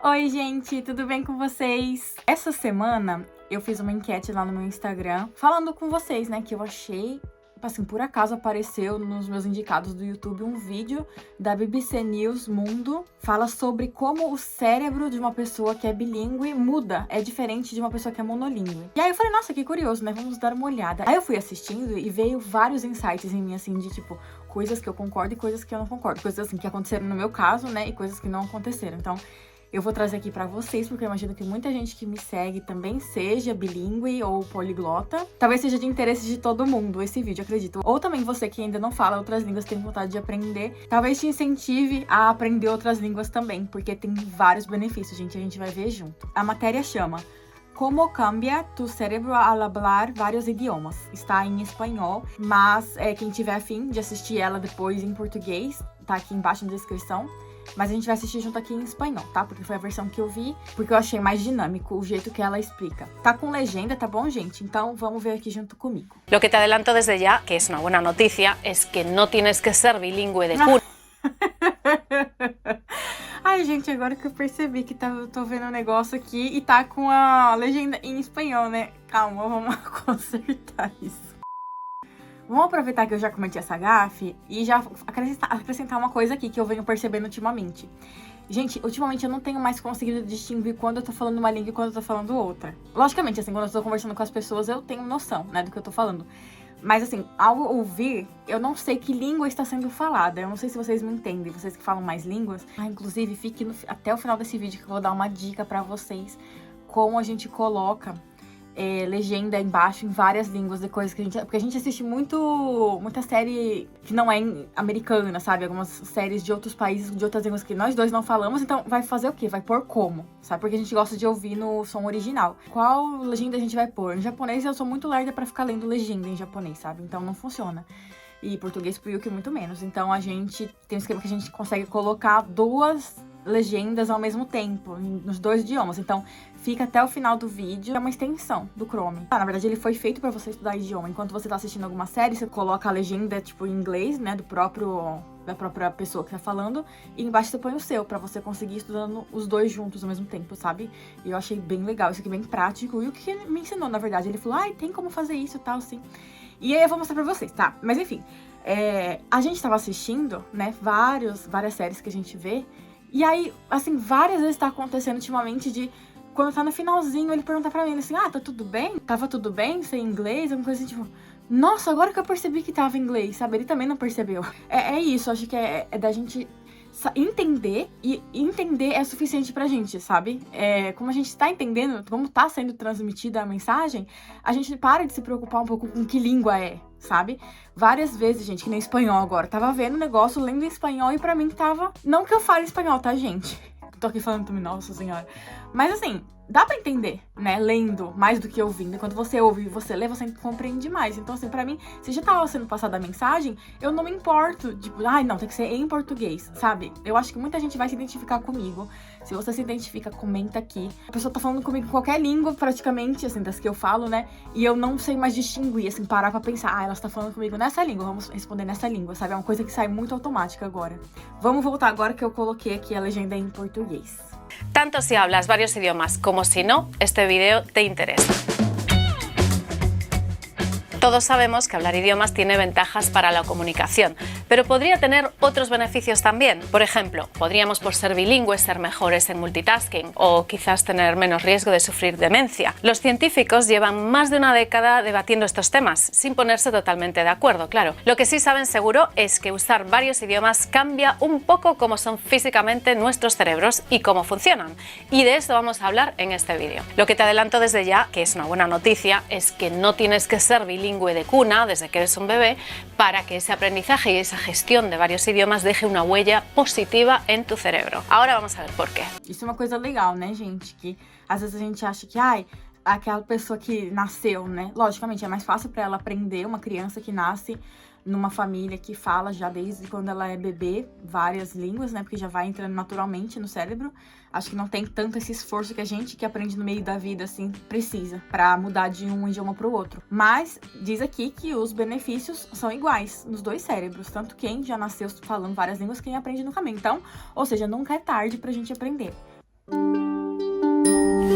Oi, gente, tudo bem com vocês? Essa semana eu fiz uma enquete lá no meu Instagram falando com vocês, né, que eu achei, assim, por acaso apareceu nos meus indicados do YouTube um vídeo da BBC News Mundo, fala sobre como o cérebro de uma pessoa que é bilíngue muda, é diferente de uma pessoa que é monolíngue. E aí eu falei, nossa, que curioso, né, vamos dar uma olhada. Aí eu fui assistindo e veio vários insights em mim, assim, de tipo, coisas que eu concordo e coisas que eu não concordo. Coisas, assim, que aconteceram no meu caso, né, e coisas que não aconteceram. Então, eu vou trazer aqui pra vocês, porque eu imagino que muita gente que me segue também seja bilíngue ou poliglota. Talvez seja de interesse de todo mundo esse vídeo, acredito. Ou também você que ainda não fala outras línguas, tem vontade de aprender, talvez te incentive a aprender outras línguas também, porque tem vários benefícios, gente, a gente vai ver junto. A matéria chama Como cambia tu cérebro al hablar vários idiomas. Está em espanhol, mas quem tiver afim de assistir ela depois em português, tá aqui embaixo na descrição. Mas a gente vai assistir junto aqui em espanhol, tá? Porque foi a versão que eu vi, porque eu achei mais dinâmico o jeito que ela explica. Tá com legenda, tá bom, gente? Então vamos ver aqui junto comigo. Lo que te adelanto desde ya, que es una buena noticia, es que no tienes que ser bilingüe de cuna. Ai, gente, agora que eu percebi que eu tô vendo um negócio aqui e tá com a legenda em espanhol, né? Calma, vamos consertar isso. Vamos aproveitar que eu já cometi essa gafe e já acrescentar uma coisa aqui que eu venho percebendo ultimamente. Gente, ultimamente eu não tenho mais conseguido distinguir quando eu tô falando uma língua e quando eu tô falando outra. Logicamente, assim, quando eu tô conversando com as pessoas, eu tenho noção, né, do que eu tô falando. Mas, assim, ao ouvir, eu não sei que língua está sendo falada. Eu não sei se vocês me entendem, vocês que falam mais línguas. Inclusive, fique até o final desse vídeo que eu vou dar uma dica pra vocês como a gente coloca legenda embaixo em várias línguas de coisas que a gente... Porque a gente assiste muita série que não é americana, sabe? Algumas séries de outros países, de outras línguas que nós dois não falamos. Então, vai fazer o quê? Vai pôr como, sabe? Porque a gente gosta de ouvir no som original. Qual legenda a gente vai pôr? Em japonês, eu sou muito lerda pra ficar lendo legenda em japonês, sabe? Então, não funciona. E português pro Yuki muito menos. Então, a gente tem um esquema que a gente consegue colocar duas legendas ao mesmo tempo, nos dois idiomas. Então, fica até o final do vídeo. É uma extensão do Chrome. Na verdade, ele foi feito pra você estudar idioma. Enquanto você tá assistindo alguma série, você coloca a legenda, tipo, em inglês, né, da própria pessoa que tá falando, e embaixo você põe o seu, pra você conseguir ir estudando os dois juntos ao mesmo tempo, sabe? E eu achei bem legal, isso aqui bem prático. E o que ele me ensinou, na verdade, ele falou, tem como fazer isso e tal, assim. E aí eu vou mostrar pra vocês, tá? Mas enfim, a gente tava assistindo, né, várias séries que a gente vê. E aí, assim, várias vezes tá acontecendo ultimamente de... Quando tá no finalzinho, ele pergunta pra mim, assim, tá tudo bem? Tava tudo bem? Sem inglês? Alguma coisa assim, tipo... Nossa, agora que eu percebi que tava em inglês, sabe? Ele também não percebeu. É isso, acho que é da gente entender, e entender é suficiente pra gente, sabe? Como a gente tá entendendo, como tá sendo transmitida a mensagem, a gente para de se preocupar um pouco com que língua sabe? Várias vezes, gente, que nem espanhol agora, tava vendo o negócio, lendo em espanhol, e pra mim tava... Não que eu fale espanhol, tá, gente? Tô aqui falando também, nossa senhora. Mas assim, dá pra entender, né? Lendo mais do que ouvindo. Quando você ouve e você lê, você compreende mais. Então, assim, pra mim, se já tava sendo passada a mensagem, eu não me importo. Tipo, não, tem que ser em português, sabe? Eu acho que muita gente vai se identificar comigo. Se você se identifica, comenta aqui. A pessoa tá falando comigo em qualquer língua, praticamente, assim, das que eu falo, né? E eu não sei mais distinguir, assim, parar pra pensar, ela está falando comigo nessa língua, vamos responder nessa língua, sabe? É uma coisa que sai muito automática agora. Vamos voltar agora que eu coloquei aqui a legenda em português. Tanto si hablas varios idiomas como si no, este video te interesa. Todos sabemos que hablar idiomas tiene ventajas para la comunicación, pero podría tener otros beneficios también. Por ejemplo, podríamos por ser bilingües ser mejores en multitasking o quizás tener menos riesgo de sufrir demencia. Los científicos llevan más de una década debatiendo estos temas, sin ponerse totalmente de acuerdo, claro. Lo que sí saben seguro es que usar varios idiomas cambia un poco cómo son físicamente nuestros cerebros y cómo funcionan. Y de esto vamos a hablar en este vídeo. Lo que te adelanto desde ya, que es una buena noticia, es que no tienes que ser bilingüe de cuna desde que eres un bebé para que ese aprendizaje y esa gestión de varios idiomas deje una huella positiva en tu cerebro. Ahora vamos a ver por qué. Isso é uma coisa legal, né, gente? Que às vezes a gente acha que, aquela pessoa que nasceu, né? Logicamente, é mais fácil pra ela aprender uma criança que nasce numa família que fala já desde quando ela é bebê várias línguas, né? Porque já vai entrando naturalmente no cérebro. Acho que não tem tanto esse esforço que a gente que aprende no meio da vida, assim, precisa pra mudar de um idioma pro outro. Mas diz aqui que os benefícios são iguais nos dois cérebros. Tanto quem já nasceu falando várias línguas, quem aprende no caminho. Então, ou seja, nunca é tarde pra gente aprender.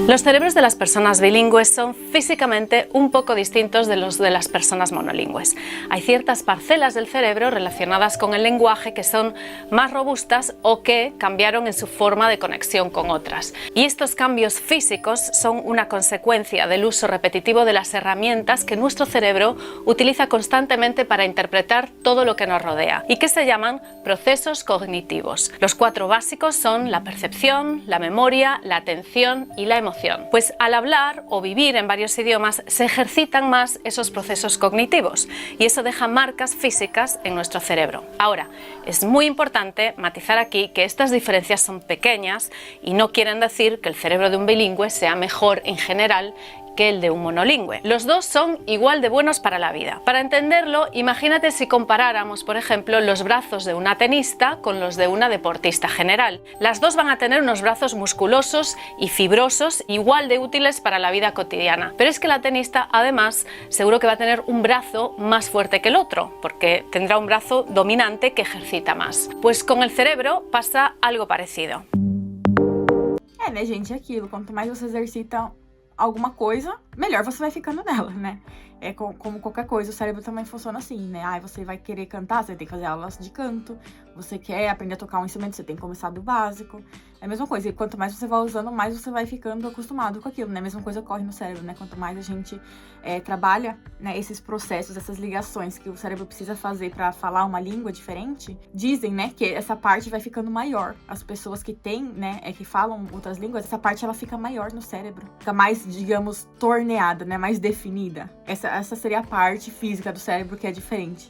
Los cerebros de las personas bilingües son físicamente un poco distintos de los de las personas monolingües. Hay ciertas parcelas del cerebro relacionadas con el lenguaje que son más robustas o que cambiaron en su forma de conexión con otras. Y estos cambios físicos son una consecuencia del uso repetitivo de las herramientas que nuestro cerebro utiliza constantemente para interpretar todo lo que nos rodea y que se llaman procesos cognitivos. Los 4 básicos son la percepción, la memoria, la atención y la emoción. Pues al hablar o vivir en varios idiomas se ejercitan más esos procesos cognitivos y eso deja marcas físicas en nuestro cerebro. Ahora, es muy importante matizar aquí que estas diferencias son pequeñas y no quieren decir que el cerebro de un bilingüe sea mejor en general que el de un monolingüe. Los dos son igual de buenos para la vida. Para entenderlo, imagínate si comparáramos, por ejemplo, los brazos de una tenista con los de una deportista general. Las dos van a tener unos brazos musculosos y fibrosos igual de útiles para la vida cotidiana. Pero es que la tenista, además, seguro que va a tener un brazo más fuerte que el otro, porque tendrá un brazo dominante que ejercita más. Pues con el cerebro pasa algo parecido. Né, gente, é aquilo. Quanto mais você exercita alguma coisa, melhor você vai ficando nela, né? É como qualquer coisa, o cérebro também funciona assim, né? Você vai querer cantar, você tem que fazer aulas de canto. Você quer aprender a tocar um instrumento, você tem que começar do básico. É a mesma coisa, e quanto mais você vai usando, mais você vai ficando acostumado com aquilo, né? A mesma coisa ocorre no cérebro, né? Quanto mais a gente trabalha, né, esses processos, essas ligações que o cérebro precisa fazer para falar uma língua diferente, dizem, né, que essa parte vai ficando maior. As pessoas que têm, né, que falam outras línguas, essa parte ela fica maior no cérebro. Fica mais, digamos, torneada, né? Mais definida. Essa seria a parte física do cérebro que é diferente.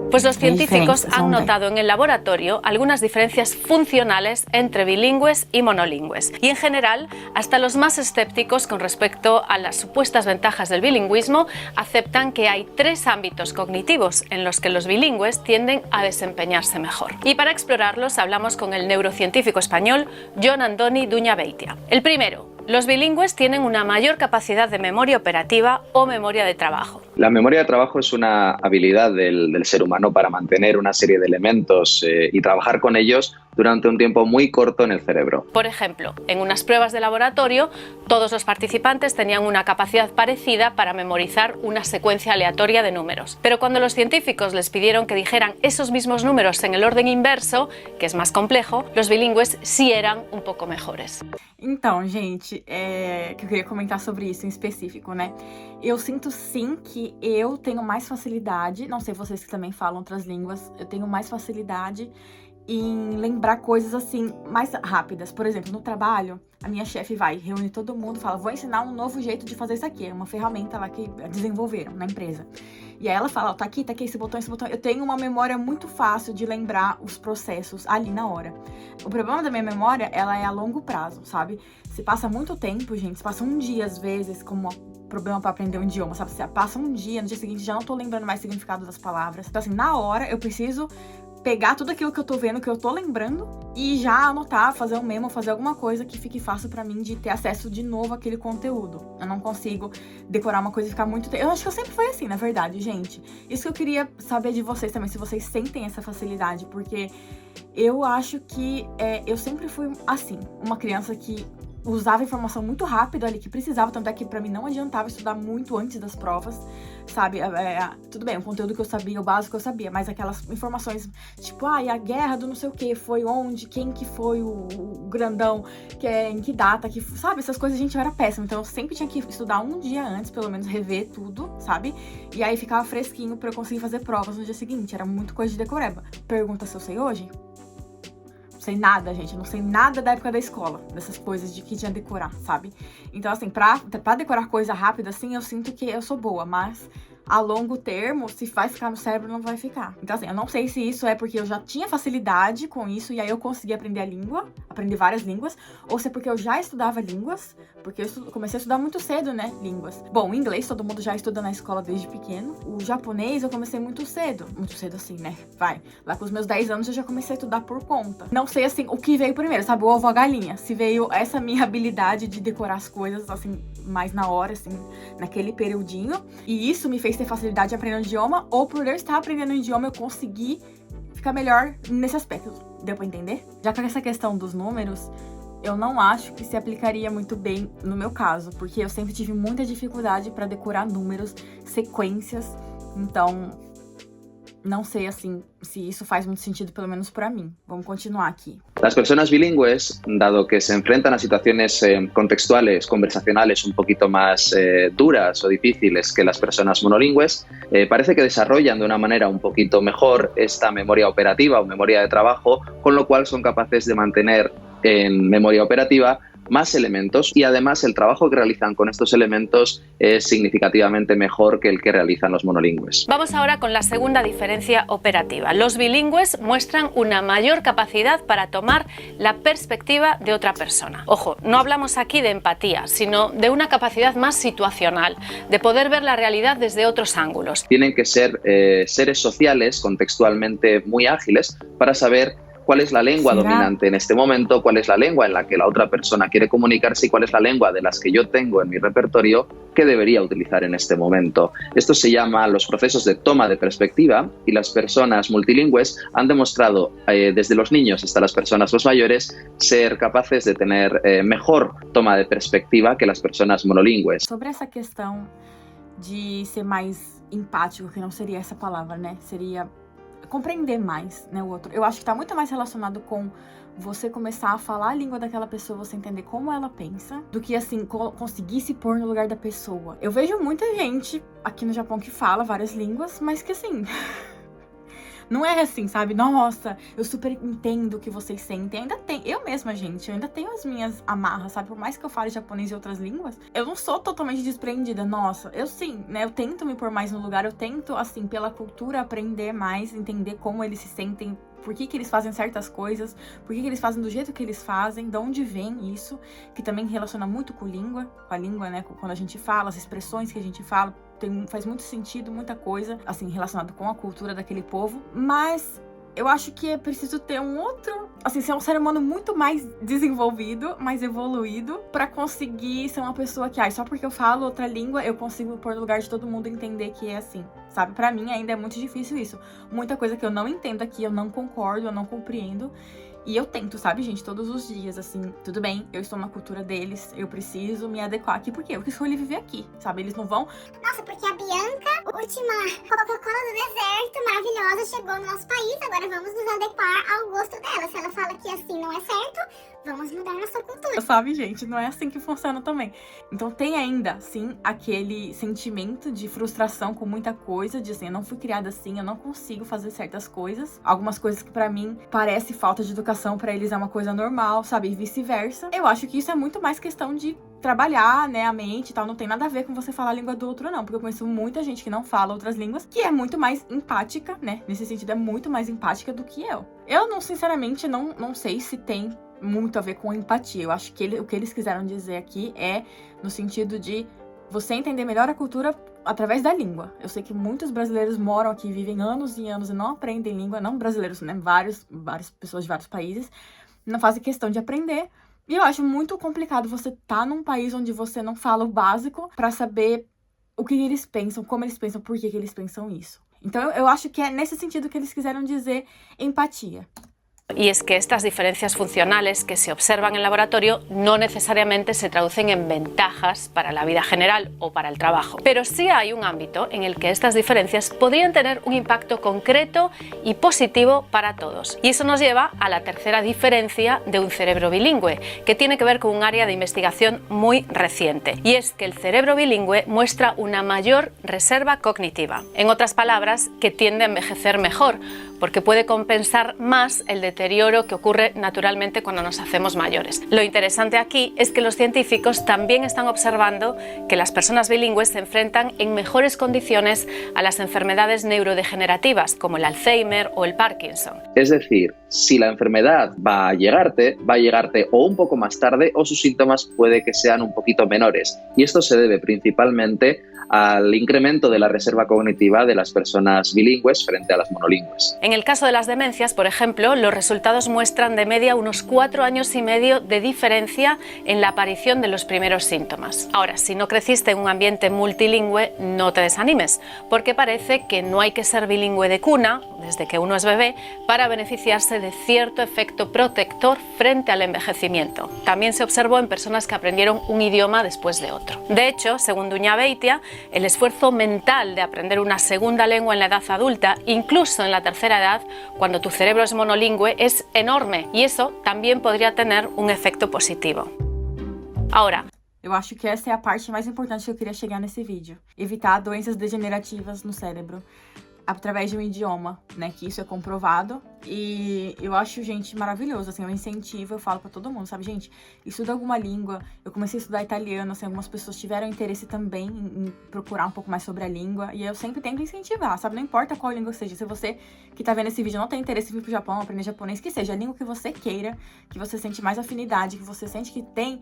Pues los científicos han notado en el laboratorio algunas diferencias funcionales entre bilingües y monolingües. Y en general, hasta los más escépticos con respecto a las supuestas ventajas del bilingüismo aceptan que hay 3 ámbitos cognitivos en los que los bilingües tienden a desempeñarse mejor. Y para explorarlos hablamos con el neurocientífico español Jon Andoni Duñabeitia. El primero, los bilingües tienen una mayor capacidad de memoria operativa o memoria de trabajo. La memoria de trabajo es una habilidad del ser humano para mantener una serie de elementos y trabajar con ellos durante un tiempo muy corto en el cerebro. Por ejemplo, en unas pruebas de laboratorio, todos los participantes tenían una capacidad parecida para memorizar una secuencia aleatoria de números. Pero cuando los científicos les pidieron que dijeran esos mismos números en el orden inverso, que es más complejo, los bilingües sí eran un poco mejores. Então, gente, que eu queria comentar sobre isso em específico, né? Eu sinto sim que eu tenho mais facilidade, não sei vocês que também falam outras línguas, eu tenho mais facilidade em lembrar coisas assim mais rápidas. Por exemplo, no trabalho, a minha chefe vai reúne todo mundo, fala, vou ensinar um novo jeito de fazer isso aqui, é uma ferramenta lá que desenvolveram na empresa. E aí ela fala, ó, tá aqui esse botão, esse botão. Eu tenho uma memória muito fácil de lembrar os processos ali na hora. O problema da minha memória, ela é a longo prazo, sabe? Se passa muito tempo, gente, se passa um dia às vezes, como problema para aprender um idioma, sabe? Se passa um dia, no dia seguinte já não tô lembrando mais o significado das palavras. Então assim, na hora eu preciso pegar tudo aquilo que eu tô vendo, que eu tô lembrando e já anotar, fazer um memo, fazer alguma coisa que fique fácil pra mim de ter acesso de novo àquele conteúdo. Eu não consigo decorar uma coisa e ficar muito tempo. Eu acho que eu sempre fui assim, na verdade, gente. Isso que eu queria saber de vocês também, se vocês sentem essa facilidade, porque eu acho que eu sempre fui assim, uma criança que usava informação muito rápido ali, que precisava, tanto é que pra mim não adiantava estudar muito antes das provas, sabe? Tudo bem, o conteúdo que eu sabia, o básico que eu sabia, mas aquelas informações, tipo, e a guerra do não sei o que, foi onde, quem que foi o grandão, em que data, sabe? Essas coisas, gente, eu era péssima, então eu sempre tinha que estudar um dia antes, pelo menos rever tudo, sabe? E aí ficava fresquinho pra eu conseguir fazer provas no dia seguinte, era muito coisa de decoreba. Pergunta se eu sei hoje? Sei nada, gente, eu não sei nada da época da escola, dessas coisas de que tinha decorar, sabe? Então, assim, pra decorar coisa rápida, assim, eu sinto que eu sou boa, mas a longo termo, se vai ficar no cérebro, não vai ficar. Então, assim, eu não sei se isso é porque eu já tinha facilidade com isso e aí eu consegui aprender a língua, aprender várias línguas, ou se é porque eu já estudava línguas, porque eu comecei a estudar muito cedo, né, línguas. Bom, o inglês todo mundo já estuda na escola desde pequeno. O japonês eu comecei muito cedo assim, né, lá com os meus 10 anos eu já comecei a estudar por conta. Não sei, assim, o que veio primeiro, sabe, o ovo ou a galinha. Se veio essa minha habilidade de decorar as coisas, assim, mais na hora, assim, naquele periodinho, e isso me fez ter facilidade de aprender um idioma, ou por eu estar aprendendo um idioma eu consegui ficar melhor nesse aspecto. Deu pra entender? Já com essa questão dos números, eu não acho que se aplicaria muito bem no meu caso, porque eu sempre tive muita dificuldade para decorar números, sequências, então não sei, assim, si isso faz muito sentido, pelo menos para mí. Vamos continuar aquí. Las personas bilingües, dado que se enfrentan a situaciones contextuales, conversacionales un poquito más duras o difíciles que las personas monolingües, parece que desarrollan de una manera un poquito mejor esta memoria operativa o memoria de trabajo, con lo cual son capaces de mantener en memoria operativa más elementos y además el trabajo que realizan con estos elementos es significativamente mejor que el que realizan los monolingües. Vamos ahora con la segunda diferencia operativa. Los bilingües muestran una mayor capacidad para tomar la perspectiva de otra persona. Ojo, no hablamos aquí de empatía, sino de una capacidad más situacional, de poder ver la realidad desde otros ángulos. Tienen que ser seres sociales, contextualmente muy ágiles, para saber cuál es la lengua dominante en este momento, cuál es la lengua en la que la otra persona quiere comunicarse y cuál es la lengua de las que yo tengo en mi repertorio que debería utilizar en este momento. Esto se llama los procesos de toma de perspectiva y las personas multilingües han demostrado desde los niños hasta las personas más mayores ser capaces de tener mejor toma de perspectiva que las personas monolingües. Sobre essa questão de ser mais empático, que não seria essa palavra, né? Seria compreender mais, né, o outro. Eu acho que tá muito mais relacionado com você começar a falar a língua daquela pessoa, você entender como ela pensa, do que, assim, conseguir se pôr no lugar da pessoa. Eu vejo muita gente aqui no Japão que fala várias línguas, mas que, assim, não é assim, sabe? Nossa, eu super entendo o que vocês sentem. Ainda tem, eu mesma, gente, eu ainda tenho as minhas amarras, sabe? Por mais que eu fale japonês e outras línguas, eu não sou totalmente desprendida. Nossa, eu sim, né? Eu tento me pôr mais no lugar, eu tento, assim, pela cultura, aprender mais, entender como eles se sentem, por que eles fazem certas coisas, por que eles fazem do jeito que eles fazem, de onde vem isso, que também relaciona muito com a língua, né? Quando a gente fala, as expressões que a gente fala, faz muito sentido, muita coisa, assim, relacionada com a cultura daquele povo, mas eu acho que é preciso ter um outro, assim, ser um ser humano muito mais desenvolvido, mais evoluído, pra conseguir ser uma pessoa que, só porque eu falo outra língua, eu consigo pôr no lugar de todo mundo e entender que é assim, sabe? Pra mim ainda é muito difícil isso. Muita coisa que eu não entendo aqui, eu não concordo, eu não compreendo. E eu tento, sabe, gente, todos os dias, assim, tudo bem, eu estou na cultura deles, eu preciso me adequar aqui, porque eu que escolhi viver aqui, sabe? Eles não vão... Nossa, porque a Bianca, última Coca-Cola do deserto, maravilhosa, chegou no nosso país, agora vamos nos adequar ao gosto dela. Se ela fala que assim não é certo, vamos mudar nossa cultura. Sabe, gente, não é assim que funciona também. Então tem ainda, sim, aquele sentimento de frustração com muita coisa, de assim, eu não fui criada assim, eu não consigo fazer certas coisas. Algumas coisas que pra mim parece falta de educação, pra eles é uma coisa normal, sabe? E vice-versa. Eu acho que isso é muito mais questão de trabalhar, né, a mente e tal. Não tem nada a ver com você falar a língua do outro, não. Porque eu conheço muita gente que não fala outras línguas, que é muito mais empática, né? Nesse sentido, é muito mais empática do que eu. Eu, não, sinceramente, não sei se tem muito a ver com empatia. Eu acho que o que eles quiseram dizer aqui é no sentido de você entender melhor a cultura através da língua. Eu sei que muitos brasileiros moram aqui, vivem anos e anos e não aprendem língua, não brasileiros, né? Várias pessoas de vários países não fazem questão de aprender. E eu acho muito complicado você estar num país onde você não fala o básico pra saber o que eles pensam, como eles pensam, por que eles pensam isso. Então eu acho que é nesse sentido que eles quiseram dizer empatia. Y es que estas diferencias funcionales que se observan en laboratorio no necesariamente se traducen en ventajas para la vida general o para el trabajo. Pero sí hay un ámbito en el que estas diferencias podrían tener un impacto concreto y positivo para todos. Y eso nos lleva a la tercera diferencia de un cerebro bilingüe, que tiene que ver con un área de investigación muy reciente. Y es que el cerebro bilingüe muestra una mayor reserva cognitiva. En otras palabras, que tiende a envejecer mejor, porque puede compensar más el deterioro que ocurre naturalmente cuando nos hacemos mayores. Lo interesante aquí es que los científicos también están observando que las personas bilingües se enfrentan en mejores condiciones a las enfermedades neurodegenerativas como el Alzheimer o el Parkinson. Es decir, si la enfermedad va a llegarte o un poco más tarde o sus síntomas puede que sean un poquito menores. Y esto se debe principalmente al incremento de la reserva cognitiva de las personas bilingües frente a las monolingües. En el caso de las demencias, por ejemplo, los resultados muestran de media unos 4 años y medio de diferencia en la aparición de los primeros síntomas. Ahora, si no creciste en un ambiente multilingüe, no te desanimes, porque parece que no hay que ser bilingüe de cuna, desde que uno es bebé, para beneficiarse de cierto efecto protector frente al envejecimiento. También se observó en personas que aprendieron un idioma después de otro. De hecho, según Dunya Beitia, el esfuerzo mental de aprender una segunda lengua en la edad adulta, incluso en la tercera edad, cuando tu cerebro es monolingüe, es enorme, y eso también podría tener un efecto positivo. Ahora, eu acho que essa é a parte mais importante que eu queria chegar nesse vídeo. Evitar doenças degenerativas no cérebro através de um idioma, né? Que isso é comprovado. E eu acho, gente, maravilhoso, assim, eu incentivo, eu falo pra todo mundo, sabe, gente, estuda alguma língua. Eu comecei a estudar italiano, assim, algumas pessoas tiveram interesse também em procurar um pouco mais sobre a língua. E eu sempre tento incentivar, sabe, não importa qual língua seja. Se você que tá vendo esse vídeo não tem interesse em vir pro Japão, aprender japonês, que seja a língua que você queira, que você sente mais afinidade, que você sente que tem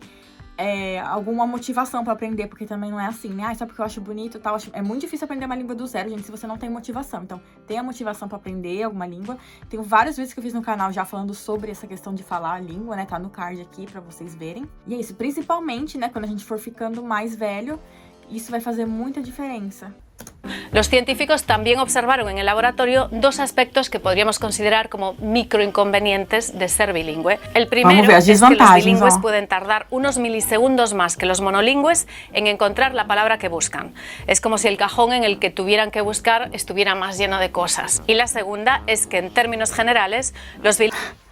alguma motivação pra aprender, porque também não é assim, né? Só porque eu acho bonito e tal. É muito difícil aprender uma língua do zero, gente, se você não tem motivação. Então, tenha motivação pra aprender alguma língua. Tenho vários vídeos que eu fiz no canal já falando sobre essa questão de falar a língua, né? Tá no card aqui pra vocês verem. E é isso, principalmente, né? Quando a gente for ficando mais velho, isso vai fazer muita diferença. Los científicos también observaron en el laboratorio dos aspectos que podríamos considerar como microinconvenientes de ser bilingüe. El primero es que los bilingües pueden tardar unos milisegundos más que los monolingües en encontrar la palabra que buscan. Es como si el cajón en el que tuvieran que buscar estuviera más lleno de cosas. Y la segunda es que en términos generales los bilingües...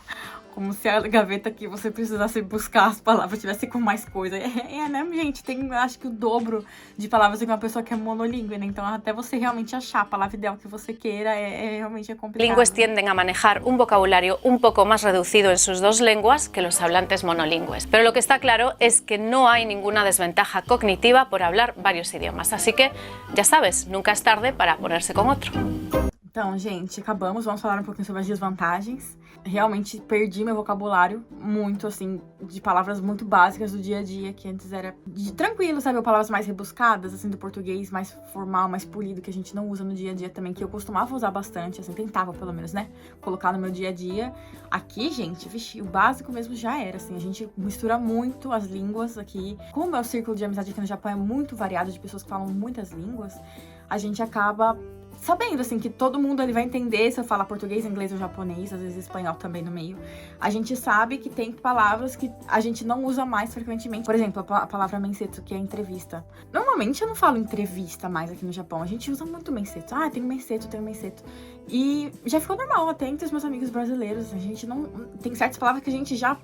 Como se a gaveta que você precisasse buscar as palavras tivesse com mais coisa. Né, gente? Tem, acho que o dobro de palavras que uma pessoa que é monolingüe, né? Então, até você realmente achar a palavra ideal que você queira, realmente complicado. Bilingües tienden a manejar un vocabulario un poco más reducido en sus dos lenguas que los hablantes monolingües. Pero lo que está claro es que no hay ninguna desventaja cognitiva por hablar varios idiomas. Así que, ya sabes, nunca es tarde para ponerse con otro. Então, gente, acabamos. Vamos falar um pouquinho sobre as desvantagens. Realmente perdi meu vocabulário muito, assim, de palavras muito básicas do dia a dia, que antes era tranquilo, sabe? Palavras mais rebuscadas, assim, do português mais formal, mais polido, que a gente não usa no dia a dia também, que eu costumava usar bastante, assim, tentava pelo menos, né? Colocar no meu dia a dia. Aqui, gente, vixi, o básico mesmo já era, assim, a gente mistura muito as línguas aqui. Como o meu círculo de amizade aqui no Japão é muito variado, de pessoas que falam muitas línguas, a gente acaba sabendo, assim, que todo mundo ali vai entender se eu falar português, inglês ou japonês, às vezes espanhol também no meio. A gente sabe que tem palavras que a gente não usa mais frequentemente. Por exemplo, a palavra mensetsu, que é entrevista. Normalmente eu não falo entrevista mais aqui no Japão. A gente usa muito mensetsu. Ah, tem mensetsu. E já ficou normal, até entre os meus amigos brasileiros. A gente não... Tem certas palavras que a gente já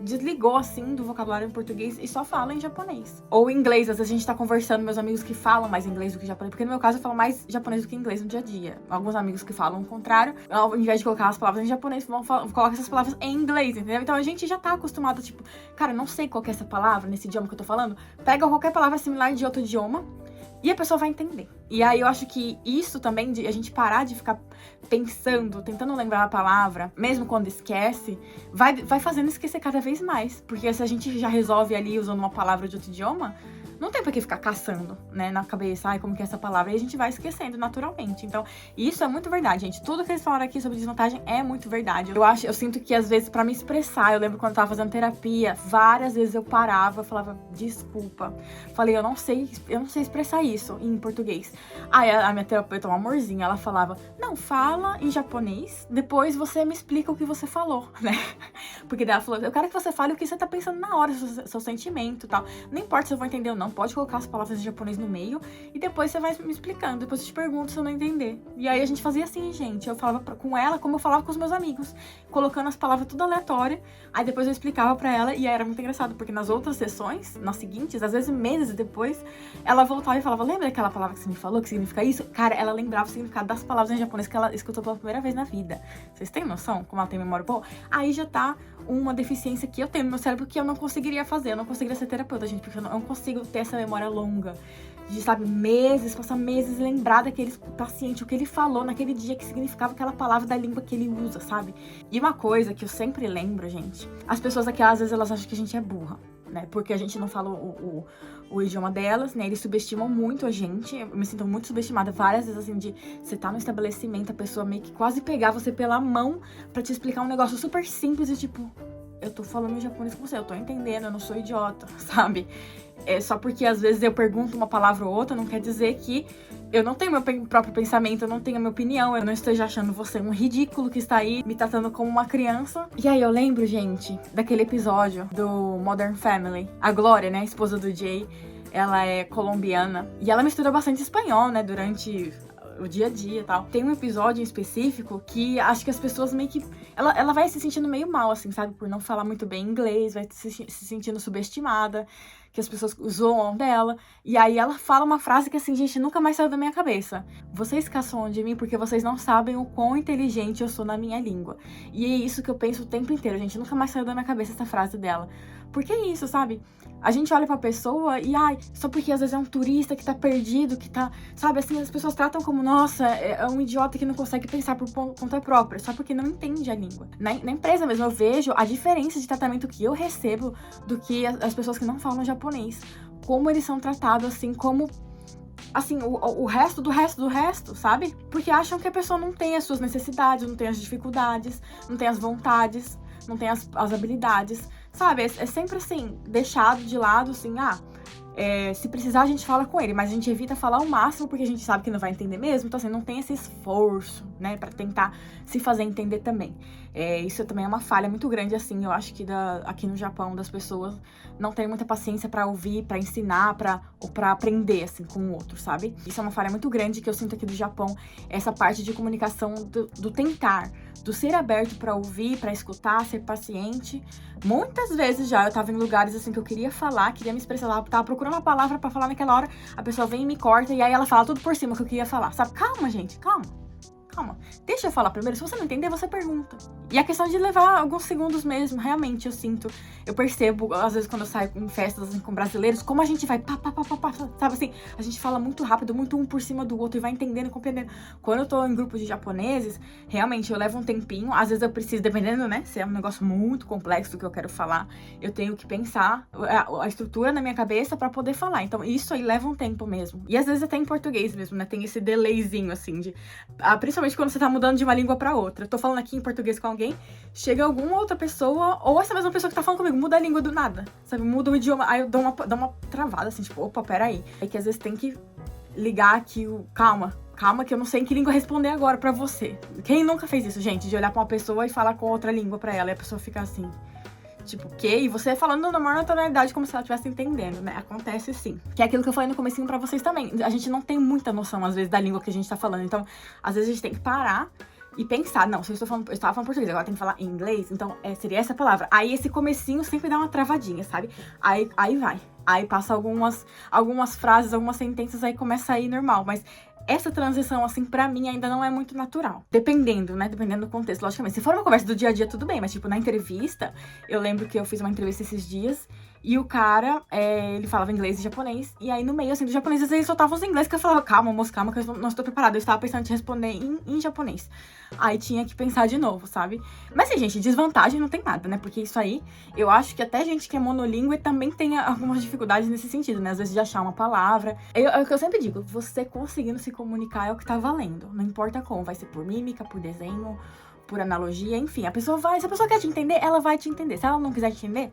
desligou, assim, do vocabulário em português e só fala em japonês. Ou em inglês, às vezes a gente tá conversando, meus amigos que falam mais inglês do que japonês, porque no meu caso eu falo mais japonês do que inglês no dia a dia. Alguns amigos que falam o contrário, ao invés de colocar as palavras em japonês, colocar essas palavras em inglês, entendeu? Então a gente já tá acostumado, tipo, cara, eu não sei qual que é essa palavra nesse idioma que eu tô falando, pega qualquer palavra similar de outro idioma e a pessoa vai entender. E aí eu acho que isso também, de a gente parar de ficar pensando, tentando lembrar a palavra, mesmo quando esquece, vai fazendo esquecer cada vez mais. Porque se a gente já resolve ali usando uma palavra de outro idioma, não tem pra que ficar caçando, né, na cabeça, ai, como que é essa palavra, e a gente vai esquecendo naturalmente. Então, isso é muito verdade, gente. Tudo que eles falaram aqui sobre desvantagem é muito verdade. Eu sinto que às vezes pra me expressar, eu lembro quando eu tava fazendo terapia, várias vezes eu parava, eu falava, desculpa. Falei, eu não sei expressar isso em português. Aí a minha terapeuta, um amorzinho, ela falava, não, fala em japonês, depois você me explica o que você falou, né? Porque daí ela falou, eu quero que você fale o que você tá pensando na hora, seu sentimento e tal. Não importa se eu vou entender ou não, pode colocar as palavras em japonês no meio e depois você vai me explicando, depois eu te pergunto se eu não entender. E aí a gente fazia assim, gente, eu falava com ela como eu falava com os meus amigos, colocando as palavras tudo aleatório, aí depois eu explicava pra ela e aí era muito engraçado, porque nas outras sessões, nas seguintes, às vezes meses depois, ela voltava e falava, lembra daquela palavra que você me falou, que significa isso? Cara, ela lembrava o significado das palavras em japonês que ela escutou pela primeira vez na vida. Vocês têm noção como ela tem memória boa? Aí já tá uma deficiência que eu tenho no meu cérebro que eu não conseguiria fazer, eu não conseguiria ser terapeuta, gente, porque eu não consigo ter essa memória longa, de, sabe, passar meses lembrar daquele paciente, o que ele falou naquele dia, que significava aquela palavra da língua que ele usa, sabe? E uma coisa que eu sempre lembro, gente, as pessoas aqui, às vezes, elas acham que a gente é burra, né? Porque a gente não fala o idioma delas, né? Eles subestimam muito a gente. Eu me sinto muito subestimada várias vezes, assim, de você tá no estabelecimento, a pessoa meio que quase pegar você pela mão pra te explicar um negócio super simples e tipo, eu tô falando japonês com você, eu tô entendendo, eu não sou idiota, sabe? Só porque às vezes eu pergunto uma palavra ou outra, não quer dizer que eu não tenho meu próprio pensamento, eu não tenho a minha opinião, eu não esteja achando você um ridículo que está aí me tratando como uma criança. E aí eu lembro, gente, daquele episódio do Modern Family. A Glória, né, a esposa do Jay, ela é colombiana e ela mistura bastante espanhol, né, durante o dia a dia e tal. Tem um episódio em específico que acho que as pessoas meio que... Ela vai se sentindo meio mal, assim, sabe? Por não falar muito bem inglês, vai se sentindo subestimada, que as pessoas zoam dela. E aí ela fala uma frase que, assim, gente, nunca mais saiu da minha cabeça. Vocês caçam de mim porque vocês não sabem o quão inteligente eu sou na minha língua. E é isso que eu penso o tempo inteiro, gente. Nunca mais saiu da minha cabeça essa frase dela. Porque é isso, sabe? A gente olha pra pessoa e, só porque às vezes é um turista que tá perdido, que tá, sabe, assim, as pessoas tratam como, nossa, é um idiota que não consegue pensar por conta própria, só porque não entende a língua. Na empresa mesmo, eu vejo a diferença de tratamento que eu recebo do que as pessoas que não falam japonês. Como eles são tratados, assim, como... assim, o resto do resto, sabe? Porque acham que a pessoa não tem as suas necessidades, não tem as dificuldades, não tem as vontades, não tem as habilidades, sabe? É sempre assim, deixado de lado, assim, se precisar a gente fala com ele, mas a gente evita falar o máximo porque a gente sabe que não vai entender mesmo, então assim, não tem esse esforço, né, pra tentar se fazer entender também. Isso também é uma falha muito grande, assim, eu acho que aqui no Japão das pessoas não tem muita paciência pra ouvir, pra ensinar, ou pra aprender, assim, com o outro, sabe? Isso é uma falha muito grande que eu sinto aqui do Japão, essa parte de comunicação do tentar, do ser aberto pra ouvir, pra escutar, ser paciente. Muitas vezes já eu tava em lugares, assim, que eu queria falar, queria me expressar lá, tava procurando uma palavra pra falar naquela hora, a pessoa vem e me corta, e aí ela fala tudo por cima que eu queria falar, sabe? Calma, gente, calma. Deixa eu falar primeiro, se você não entender, você pergunta. E a questão de levar alguns segundos mesmo, realmente, eu percebo, às vezes quando eu saio em festas, assim, com brasileiros, como a gente vai pá, sabe assim? A gente fala muito rápido, muito um por cima do outro e vai entendendo, compreendendo. Quando eu tô em grupo de japoneses, realmente, eu levo um tempinho, às vezes eu preciso, dependendo, né, se é um negócio muito complexo que eu quero falar, eu tenho que pensar a estrutura na minha cabeça pra poder falar. Então, isso aí leva um tempo mesmo. E às vezes até em português mesmo, né, tem esse delayzinho, assim, principalmente quando você tá mudando de uma língua pra outra. Eu tô falando aqui em português com alguém, chega alguma outra pessoa, ou essa mesma pessoa que tá falando comigo, muda a língua do nada, sabe? Muda o idioma, aí eu dou uma travada, assim, tipo, opa, peraí. É que às vezes tem que ligar aqui calma, que eu não sei em que língua responder agora pra você. Quem nunca fez isso, gente? De olhar pra uma pessoa e falar com outra língua pra ela, e a pessoa fica assim... tipo, o quê? E você falando na maior naturalidade, como se ela estivesse entendendo, né? Acontece sim. Que é aquilo que eu falei no comecinho pra vocês também. A gente não tem muita noção, às vezes, da língua que a gente tá falando. Então, às vezes a gente tem que parar e pensar. Não, se eu estava falando português, agora tem que falar em inglês, então seria essa palavra. Aí esse comecinho sempre dá uma travadinha, sabe? Aí vai. Aí passa algumas frases, algumas sentenças, aí começa a ir normal. Mas essa transição, assim, pra mim ainda não é muito natural. Dependendo, né? Dependendo do contexto, logicamente. Se for uma conversa do dia a dia, tudo bem. Mas, tipo, na entrevista, eu lembro que eu fiz uma entrevista esses dias e o cara, ele falava inglês e japonês. E aí, no meio, assim, do japonês, às vezes ele soltava os inglês que eu falava, calma, moço, calma, que eu não estou preparada. Eu estava pensando em te responder em japonês. Aí tinha que pensar de novo, sabe? Mas, assim, gente, desvantagem não tem nada, né? Porque isso aí, eu acho que até gente que é monolíngue também tem algumas dificuldades nesse sentido, né? Às vezes de achar uma palavra. É o que eu sempre digo, você conseguindo se comunicar é o que tá valendo. Não importa como, vai ser por mímica, por desenho, por analogia, enfim. Se a pessoa quer te entender, ela vai te entender. Se ela não quiser te entender,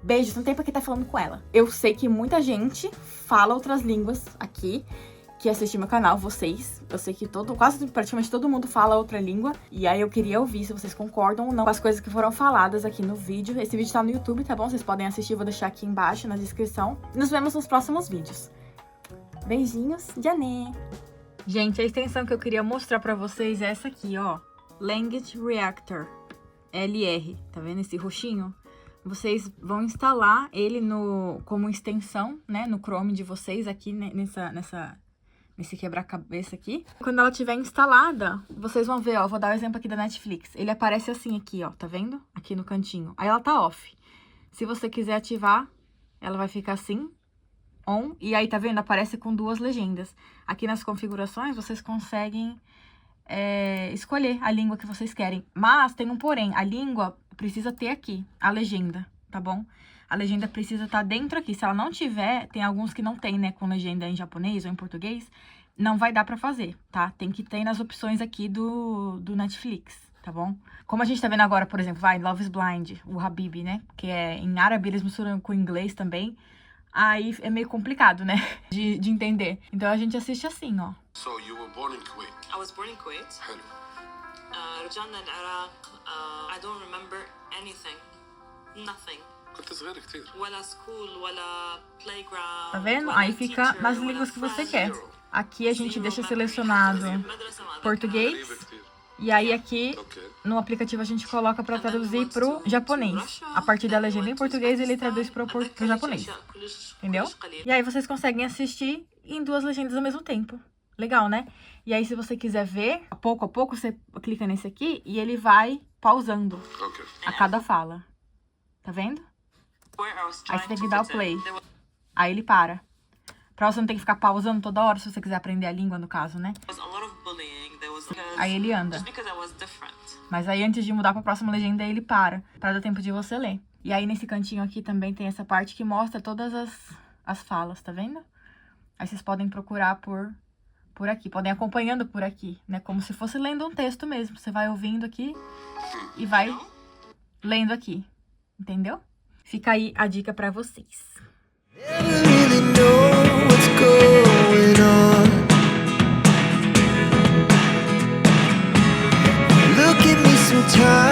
beijos, não tem pra que tá falando com ela. Eu sei que muita gente fala outras línguas aqui, que assiste meu canal, vocês. Eu sei que praticamente todo mundo fala outra língua. E aí eu queria ouvir se vocês concordam ou não com as coisas que foram faladas aqui no vídeo. Esse vídeo tá no YouTube, tá bom? Vocês podem assistir, vou deixar aqui embaixo na descrição. Nos vemos nos próximos vídeos. Beijinhos, Janê! Gente, a extensão que eu queria mostrar pra vocês é essa aqui, ó. Language Reactor, LR. Tá vendo esse roxinho? Vocês vão instalar ele como extensão, né, no Chrome de vocês aqui, né, nesse quebra-cabeça aqui. Quando ela estiver instalada, vocês vão ver, ó, vou dar o exemplo aqui da Netflix. Ele aparece assim aqui, ó, tá vendo? Aqui no cantinho. Aí ela tá off. Se você quiser ativar, ela vai ficar assim, on. E aí, tá vendo? Aparece com 2 legendas. Aqui nas configurações, vocês conseguem escolher a língua que vocês querem. Mas tem um porém, a língua precisa ter aqui a legenda, tá bom? A legenda precisa estar dentro aqui. Se ela não tiver, tem alguns que não tem, né, com legenda em japonês ou em português, não vai dar pra fazer, tá? Tem que ter nas opções aqui do Netflix. tá bom? Como a gente tá vendo agora, por exemplo, Love is Blind, o Habibi, né? Que é em árabe, eles misturam com inglês também. Aí é meio complicado, né? De entender. Então a gente assiste assim, ó. So you were born in Kuwait. I was born in Kuwait. حلو. رجعنا العراق. I don't remember anything. Nothing. كنت صغير كتير. ولا school, ولا playground. Tá vendo? ولا Aí fica teacher, nas ولا línguas que você friend. quer. Aqui a gente Zero deixa memory. selecionado المدرسة ما português. غريبة كتير. E aí aqui اوكي. no aplicativo a gente coloca pra traduzir pro japonês. A partir da legenda em português, ele traduz pro japonês. Entendeu? E aí vocês conseguem assistir em 2 legendas ao mesmo tempo. Legal, né? E aí se você quiser ver, a pouco, você clica nesse aqui e ele vai pausando اوكي. a cada fala. Tá vendo? Aí você tem que dar o play. Aí ele para. Pra você não ter que ficar pausando toda hora, se você quiser aprender a língua, no caso, né? Aí ele anda. Mas aí antes de mudar pra próxima legenda, ele para dar tempo de você ler. E aí nesse cantinho aqui também tem essa parte que mostra todas as falas, tá vendo? Aí vocês podem procurar por aqui, podem acompanhando por aqui, né? Como se fosse lendo um texto mesmo. Você vai ouvindo aqui e vai lendo aqui, entendeu? Fica aí a dica pra vocês. Never really know what's going on. Look at me sometimes.